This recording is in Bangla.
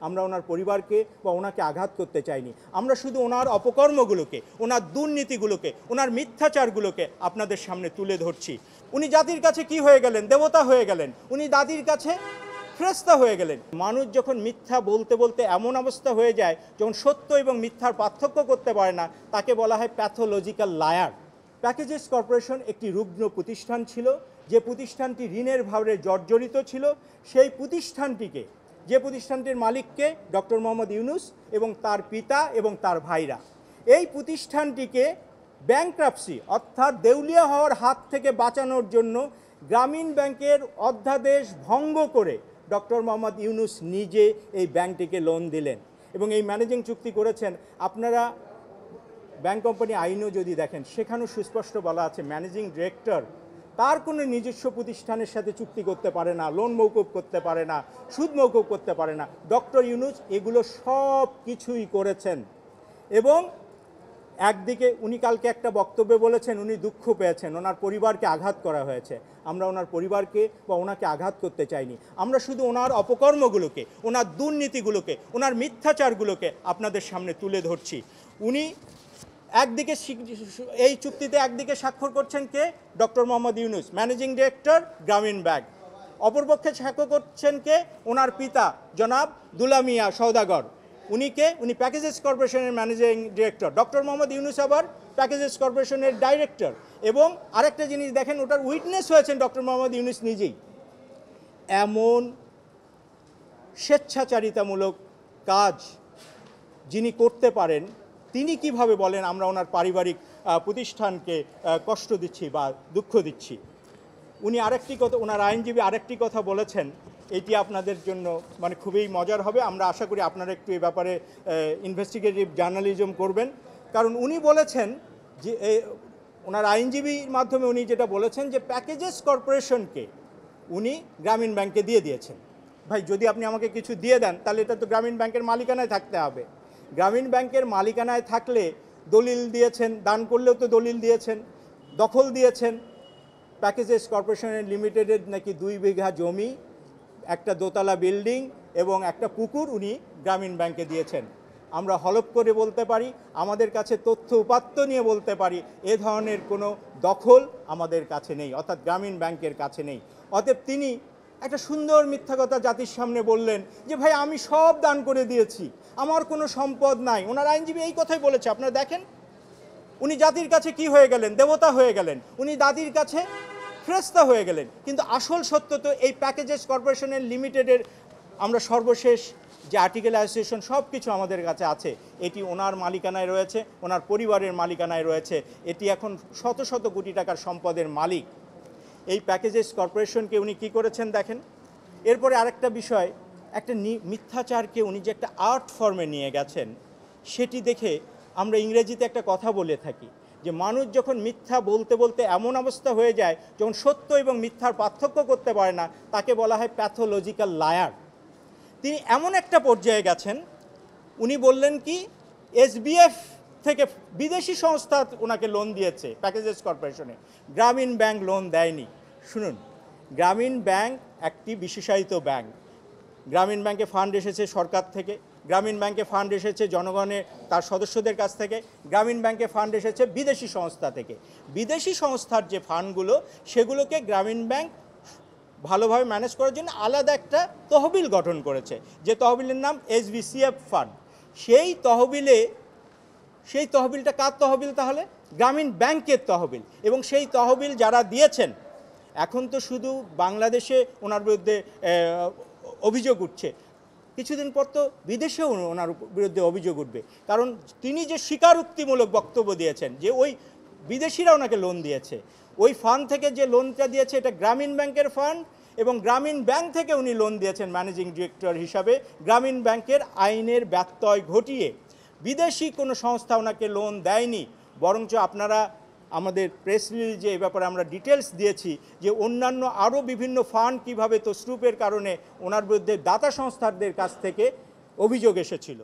আমরা ওনার পরিবারকে বা ওনাকে আঘাত করতে চাইনি। আমরা শুধু ওনার অপকর্মগুলোকে, ওনার দুর্নীতিগুলোকে, ওনার মিথ্যাচারগুলোকে আপনাদের সামনে তুলে ধরছি। উনি জাতির কাছে কি হয়ে গেলেন? দেবতা হয়ে গেলেন। উনি দাদির কাছে ফেরেশতা হয়ে গেলেন। মানুষ যখন মিথ্যা বলতে বলতে এমন অবস্থা হয়ে যায়, যখন সত্য এবং মিথ্যার পার্থক্য করতে পারে না, তাকে বলা হয় প্যাথোলজিক্যাল লায়ার। প্যাকেজেস কর্পোরেশন একটি রুগ্ন প্রতিষ্ঠান ছিল, যে প্রতিষ্ঠানটি ঋণের ভারে জর্জরিত ছিল। সেই প্রতিষ্ঠানটিকে, যে প্রতিষ্ঠানটির মালিককে ডক্টর মোহাম্মদ ইউনূস এবং তার পিতা এবং তার ভাইরা, এই প্রতিষ্ঠানটিকে ব্যাংক্রাপসি অর্থাৎ দেউলিয়া হওয়ার হাত থেকে বাঁচানোর জন্য গ্রামীণ ব্যাংকের অধ্যাদেশ ভঙ্গ করে ডক্টর মোহাম্মদ ইউনূস নিজে এই ব্যাংকটিকে লোন দিলেন এবং এই ম্যানেজিং চুক্তি করেছেন। আপনারা ব্যাংক কোম্পানি আইনও যদি দেখেন, সেখানেও সুস্পষ্ট বলা আছে ম্যানেজিং ডিরেক্টর তার কোনো নিজস্ব প্রতিষ্ঠানের সাথে চুক্তি করতে পারে না, লোন মৌকুব করতে পারে না, সুদ মৌকুব করতে পারে না। ডক্টর ইউনূস এগুলো সব কিছুই করেছেন। এবং একদিকে উনি কালকে একটা বক্তব্যে বলেছেন উনি দুঃখ পেয়েছেন, ওনার পরিবারকে আঘাত করা হয়েছে। আমরা ওনার পরিবারকে বা ওনাকে আঘাত করতে চাইনি। আমরা শুধু ওনার অপকর্মগুলোকে, ওনার দুর্নীতিগুলোকে, ওনার মিথ্যাচারগুলোকে আপনাদের সামনে তুলে ধরছি। উনি একদিকে এই চুক্তিতে একদিকে স্বাক্ষর করছেন কে? Doctor Mohammad Yunus, managing director Grameen bank. অপরপক্ষে স্বাক্ষর করছেন কে? ওনার পিতা জনাব দুলা মিয়া সওদাগর। উনি প্যাকেজেস কর্পোরেশনের managing director. Doctor Mohammad Yunus আবার প্যাকেজেস কর্পোরেশনের ডাইরেক্টর। এবং আরেকটা জিনিস দেখেন, ওটার উইটনেস হয়েছেন ডক্টর মোহাম্মদ ইউনূস নিজেই। এমন স্বেচ্ছাচারিতামূলক কাজ যিনি করতে পারেন, তিনি কিভাবে বলেন আমরা ওনার পারিবারিক প্রতিষ্ঠানকে কষ্ট দিচ্ছি বা দুঃখ দিচ্ছি? উনি আরেকটি কথা, ওনার আইনজীবী আরেকটি কথা বলেছেন, এটি আপনাদের জন্য মানে খুবই মজার হবে। আমরা আশা করি আপনারা একটু এই ব্যাপারে ইনভেস্টিগেটিভ জার্নালিজম করবেন। কারণ উনি বলেছেন যে ওনার আইনজীবীর মাধ্যমে উনি যেটা বলেছেন যে প্যাকেজেস কর্পোরেশনকে উনি গ্রামীণ ব্যাংকে দিয়ে দিয়েছেন। ভাই, যদি আপনি আমাকে কিছু দিয়ে দেন তাহলে এটা তো গ্রামীণ ব্যাংকের মালিকানায় থাকতে হবে। গ্রামীণ ব্যাংকের মালিকানায় থাকলে দলিল দিয়েছেন, দান করলেও তো দলিল দিয়েছেন, দখল দিয়েছেন। প্যাকেজেস কর্পোরেশনের লিমিটেডের নাকি 2 বিঘা জমি, একটা দোতলা বিল্ডিং এবং একটা পুকুর উনি গ্রামীণ ব্যাংকে দিয়েছেন। আমরা হলফ করে বলতে পারি, আমাদের কাছে তথ্য উপাত্ত নিয়ে বলতে পারি, এ ধরনের কোনো দখল আমাদের কাছে নেই, অর্থাৎ গ্রামীণ ব্যাংকের কাছে নেই। অতএব তিনি একটা সুন্দর মিথ্যা কথা জাতির সামনে বললেন যে ভাই আমি সব দান করে দিয়েছি, আমার কোনো সম্পদ নাই। ওনার আইনজীবী এই কথাই বলেছে। আপনারা দেখেন, উনি জাতির কাছে কি হয়ে গেলেন? দেবতা হয়ে গেলেন। উনি দাদির কাছে ফেরেশতা হয়ে গেলেন। কিন্তু আসল সত্য তো এই প্যাকেজেস কর্পোরেশনের লিমিটেডের আমরা সর্বশেষ যে আর্টিকেল অ্যাসোসিয়েশন সব কিছু আমাদের কাছে আছে, এটি ওনার মালিকানায় রয়েছে, ওনার পরিবারের মালিকানায় রয়েছে। এটি এখন শত শত কোটি টাকার সম্পদের মালিক। এই প্যাকেজেস কর্পোরেশনকে উনি কি করেছেন দেখেন। এরপরে আরেকটা বিষয়, একটা মিথ্যাচারকে উনি যে একটা আর্ট ফর্মে নিয়ে গেছেন, সেটি দেখে আমরা ইংরেজিতে একটা কথা বলে থাকি যে মানুষ যখন মিথ্যা বলতে বলতে এমন অবস্থা হয়ে যায়, যখন সত্য এবং মিথ্যার পার্থক্য করতে পারে না, তাকে বলা হয় প্যাথোলজিক্যাল লায়ার। তিনি এমন একটা পর্যায়ে গেছেন, উনি বললেন কি এসবিএফ থেকে বিদেশি সংস্থা ওনাকে লোন দিয়েছে প্যাকেজেস কর্পোরেশনে, গ্রামীণ ব্যাংক লোন দেয়নি। শুনুন, গ্রামীণ ব্যাংক একটি বিশেষায়িত ব্যাংক। গ্রামীণ ব্যাংকে ফান্ড এসেছে সরকার থেকে, গ্রামীণ ব্যাংকে ফান্ড এসেছে জনগণের তার সদস্যদের কাছ থেকে, গ্রামীণ ব্যাংকে ফান্ড এসেছে বিদেশি সংস্থা থেকে। বিদেশি সংস্থার যে ফান্ডগুলো, সেগুলোকে গ্রামীণ ব্যাংক ভালোভাবে ম্যানেজ করার জন্য আলাদা একটা তহবিল গঠন করেছে, যে তহবিলের নাম এসবিসিএফ ফান্ড। সেই তহবিলটা কার তহবিল? তাহলে গ্রামীণ ব্যাংকের তহবিল। এবং সেই তহবিল যারা দিয়েছেন, এখন তো শুধু বাংলাদেশে ওনার বিরুদ্ধে অভিযোগ উঠছে, কিছুদিন পর তো বিদেশেও ওনার বিরুদ্ধে অভিযোগ উঠবে। কারণ তিনি যে স্বীকারোক্তিমূলক বক্তব্য দিয়েছেন যে ওই বিদেশিরা ওনাকে লোন দিয়েছে, ওই ফান্ড থেকে যে লোনটা দিয়েছে এটা গ্রামীণ ব্যাংকের ফান্ড, এবং গ্রামীণ ব্যাংক থেকে উনি লোন দিয়েছেন ম্যানেজিং ডিরেক্টর হিসাবে। গ্রামীণ ব্যাংকের আইনের ব্যত্যয় ঘটিয়ে বিদেশি কোনো সংস্থা ওনাকে লোন দেয়নি। বরঞ্চ আপনারা আমাদের প্রেস রিলিজে এই ব্যাপারে আমরা ডিটেলস দিয়েছি যে অন্যান্য আরও বিভিন্ন ফান্ড কীভাবে তসরুপের কারণে ওনার বিরুদ্ধে দাতা সংস্থাদের কাছ থেকে অভিযোগ এসেছিল।